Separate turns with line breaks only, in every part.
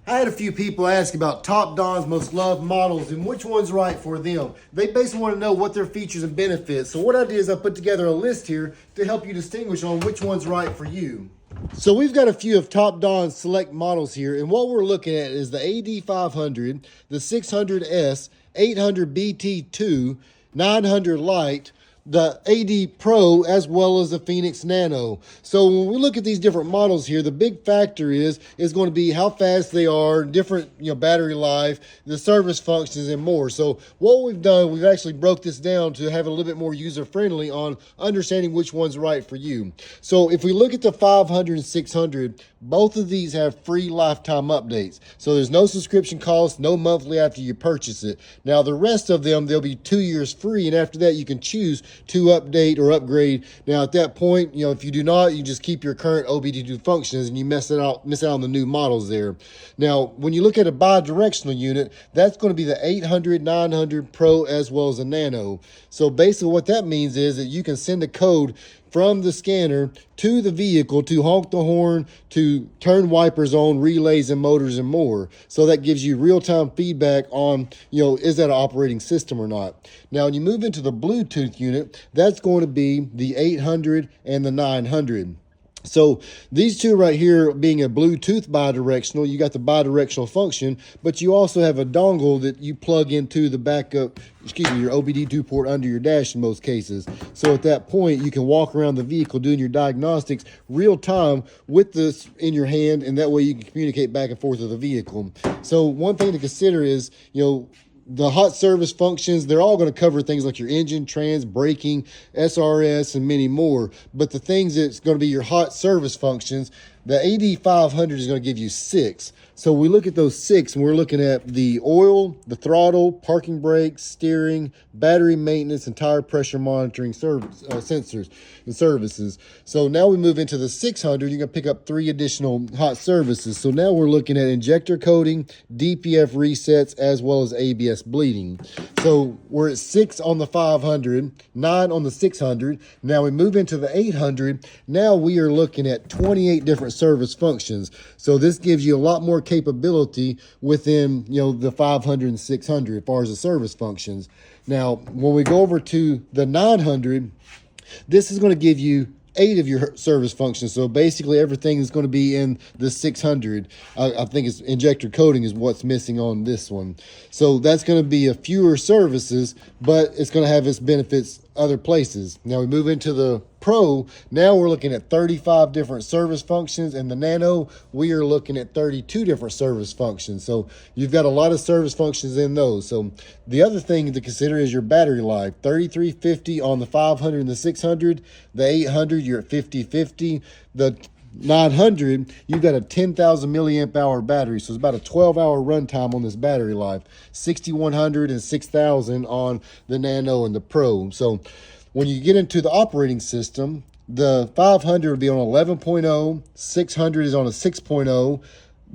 I had a few people ask about TOPDON's most loved models and which one's right for them. They basically want to know what their features and benefits. So what I did is I put together a list here to help you distinguish on which one's right for you. So we've got a few of TOPDON's select models here, and what we're looking at is the AD500, the 600S, 800 BT2, 900 Lite, the AD Pro, as well as the Phoenix Nano. So when we look at these different models here, the big factor is going to be how fast they are, different battery life, the service functions, and more. So what we've done, we've actually broke this down to have it a little bit more user friendly on understanding which one's right for you. So if we look at the 500 and 600, both of these have free lifetime updates. So there's no subscription cost, no monthly after you purchase it. Now the rest of them, they'll be 2 years free, and after that you can choose to update or upgrade. Now at that point, if you do not, you just keep your current OBD2 functions and you miss out on the new models there. Now, when you look at a bidirectional unit, that's going to be the 800, 900 Pro as well as a Nano. So basically what that means is that you can send a code from the scanner to the vehicle to honk the horn, to turn wipers on, relays and motors and more. So that gives you real-time feedback on, is that an operating system or not. Now, when you move into the Bluetooth unit, that's going to be the 800 and the 900. So these two right here being a Bluetooth bidirectional, you got the bidirectional function, but you also have a dongle that you plug into the backup, your OBD2 port under your dash in most cases. So at that point, you can walk around the vehicle doing your diagnostics real time with this in your hand, and that way you can communicate back and forth with the vehicle. So one thing to consider is, the hot service functions, they're all going to cover things like your engine, trans, braking, SRS, and many more. But the things that's going to be your hot service functions, the AD500 is going to give you 6. So we look at those 6, and we're looking at the oil, the throttle, parking brakes, steering, battery maintenance, and tire pressure monitoring sensors and services. So now we move into the 600, you're going to pick up 3 additional hot services. So now we're looking at injector coating, DPF resets, as well as ABS bleeding. So we're at 6 on the 500, 9 on the 600. Now we move into the 800. Now we are looking at 28 different service functions. So this gives you a lot more capability within, the 500 and 600 as far as the service functions. Now, when we go over to the 900, this is going to give you 8 of your service functions. So basically everything is going to be in the 600. I think it's injector coating is what's missing on this one. So that's going to be a fewer services, but it's going to have its benefits other places. Now we move into the Pro. Now we're looking at 35 different service functions, and the Nano, we are looking at 32 different service functions. So you've got a lot of service functions in those. So the other thing to consider is your battery life. 3350 on the 500 and the 600. The 800, you're at 5050. The 900, you've got a 10,000 milliamp hour battery, so it's about a 12-hour runtime on this battery life. 6100 and 6000 on the Nano and the Pro. So when you get into the operating system, the 500 would be on 11.0, 600 is on a 6.0.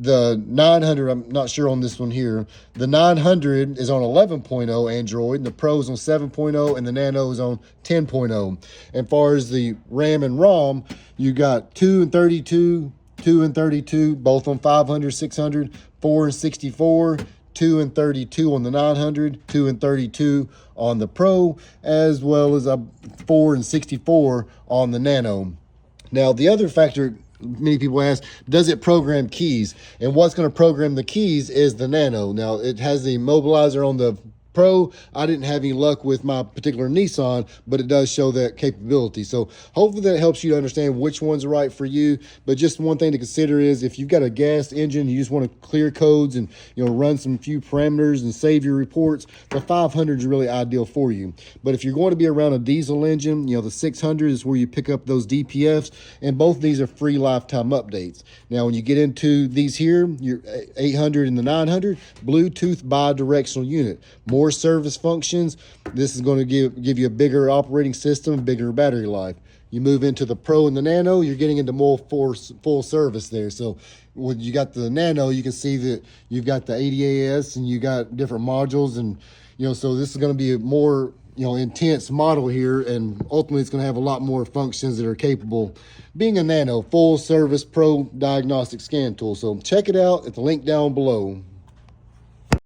The 900, I'm not sure on this one here. The 900 is on 11.0 Android, and the Pro is on 7.0, and the Nano is on 10.0. And far as the RAM and ROM, you got 2 and 32, 2 and 32, both on 500, 600, 4 and 64, 2 and 32 on the 900, 2 and 32 on the Pro, as well as 4 and 64 on the Nano. Now, the other factor many people ask, does it program keys? And what's going to program the keys is the Nano. Now, it has the immobilizer on the Pro. I didn't have any luck with my particular Nissan, but it does show that capability. So hopefully that helps you to understand which one's right for you. But just one thing to consider is if you've got a gas engine, you just want to clear codes and run some few parameters and save your reports, the 500 is really ideal for you. But if you're going to be around a diesel engine, the 600 is where you pick up those DPFs, and both of these are free lifetime updates. Now, when you get into these here, your 800 and the 900, Bluetooth bidirectional unit. More service functions. This is going to give you a bigger operating system, bigger battery life. You move into the Pro and the Nano, you're getting into more full service there. So when you got the Nano, you can see that you've got the ADAS and you got different modules, and so this is going to be a more intense model here, and ultimately it's going to have a lot more functions that are capable being a Nano full service pro diagnostic scan tool. So check it out at the link down below.